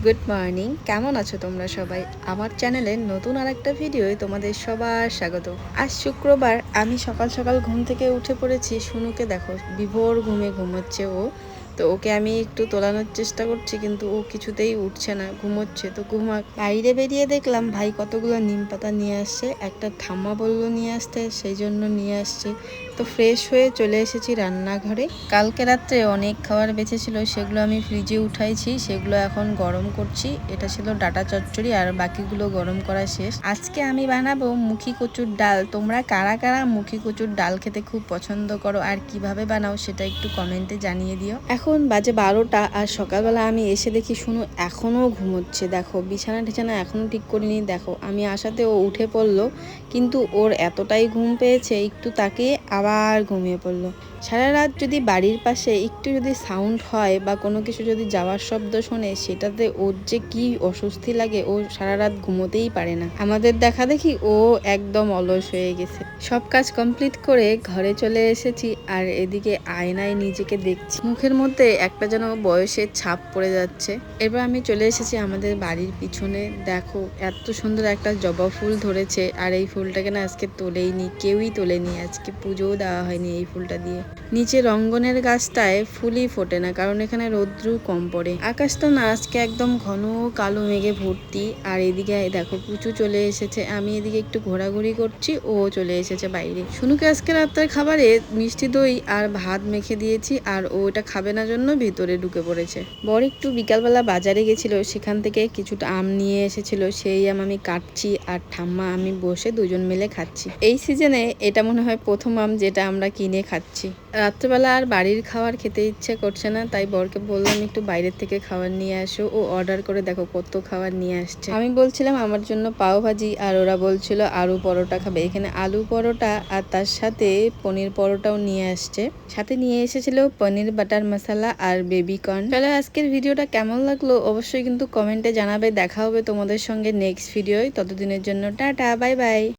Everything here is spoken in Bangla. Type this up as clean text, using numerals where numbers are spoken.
গুড মর্নিং, কেমন আছো তোমরা সবাই? আমার চ্যানেলে নতুন আরেকটা ভিডিওয় তোমাদের সবার স্বাগত। আজ শুক্রবার, আমি সকাল সকাল ঘুম থেকে উঠে পড়েছি। শুনুকে দেখো, বিভোর ঘুমে ঘুমোচ্ছে ও। তো ওকে আমি একটু তোলানোর চেষ্টা করছি, কিন্তু ও কিছুতেই উঠছে না, ঘুমোচ্ছে। তো ঘুমাক। বাইরে বেরিয়ে দেখলাম ভাই কতগুলো নিম পাতা নিয়ে আসছে। একটা ঠাম্মা বললো নিয়ে আসতে, সেই জন্য নিয়ে আসছে। তো ফ্রেশ হয়ে চলে এসেছি রান্নাঘরে। কালকে রাত্রে অনেক খাবার বেঁচেছিল, সেগুলো আমি ফ্রিজে উঠাইছি, সেগুলো এখন গরম করছি। এটা ছিল ডাটা চচ্চড়ি, আর বাকিগুলো গরম করা শেষ। আজকে আমি বানাবো মুখী কচুর ডাল। তোমরা কারা কারা মুখী কচুর ডাল খেতে খুব পছন্দ করো আর কিভাবে বানাও সেটা একটু কমেন্টে জানিয়ে দিও। এখন বাজে 12টা, আর সকালবেলা আমি এসে দেখি শুনু এখনও ঘুমোচ্ছে। দেখো, বিছানা টিছানা এখনও ঠিক করিনি। দেখো, আমি আসাতে ও উঠে পড়লো, কিন্তু ওর এতটাই ঘুম পেয়েছে, একটু তাকিয়ে আবার ঘুমিয়ে পড়লো। সারা রাত যদি বাড়ির পাশে একটু যদি সাউন্ড হয় বা কোনো কিছু যদি যাওয়ার শব্দ শোনে, সেটাতে ওর যে কি অস্বস্তি লাগে, ও সারা রাত ঘুমোতেই পারে না। আমাদের দেখা দেখি ও একদম অলস হয়ে গেছে। সব কাজ কমপ্লিট করে ঘরে চলে এসেছি, আর এদিকে আয়নায় নিজেকে দেখছি। মুখের মধ্যে একটা যেন বয়সের ছাপ পড়ে যাচ্ছে। এবার আমি চলে এসেছি আমাদের বাড়ির পিছনে। দেখো, এত সুন্দর একটা জবা ফুল ধরেছে, আর এই ফুলটাকে না আজকে তোলেইনি, কেউই তোলেনি। আজকে পুজোও দেওয়া হয়নি এই ফুলটা দিয়ে। নিচে রঙ্গনের গাছটায় ফুলই ফোটে না, কারণ এখানে রৌদ্রু কম পড়ে। আকাশটা না আজকে একদম ঘন কালো মেঘে ভর্তি। আর এদিকে দেখো, পুচু চলে এসেছে। আমি এদিকে একটু ঘোরাঘুরি করছি, ও চলে এসেছে বাইরে। শুনুকে আজকে রাতের খাবারে মিষ্টি দই আর ভাত মেখে দিয়েছি, আর ও এটা খাবে না জন্য ভিতরে ঢুকে পড়েছে। বর একটু বিকালবেলা বাজারে গেছিল, সেখান থেকে কিছুটা আম নিয়ে এসেছিল, সেই আম আমি কাটছি, আর ঠাম্মা আমি বসে দুজন মিলে খাচ্ছি। এই সিজনে এটা মনে হয় প্রথম আম যেটা আমরা কিনে খাচ্ছি। রাত্রেবেলা আর বাড়ির খাবার খেতে ইচ্ছে করছে না, তাই বরকে বললাম একটু বাইরের থেকে খাবার নিয়ে আসো। ও অর্ডার করে দেখো কত খাবার নিয়ে আসছে। আমি বলছিলাম আমার জন্য পাও ভাজি, আর ওরা বলছিল আলু পরোটা খাবে। এখানে আলু পরোটা আর তার সাথে পনির পরোটাও নিয়ে আসছে। সাথে নিয়ে এসেছিল পনির বাটার মশলা আর বেবি কর্ন। চলো, আজকের ভিডিওটা কেমন লাগলো অবশ্যই কিন্তু কমেন্টে জানাবে। দেখা হবে তোমাদের সঙ্গে নেক্সট ভিডিওয়। ততদিনের জন্য টাটা, বাই বাই।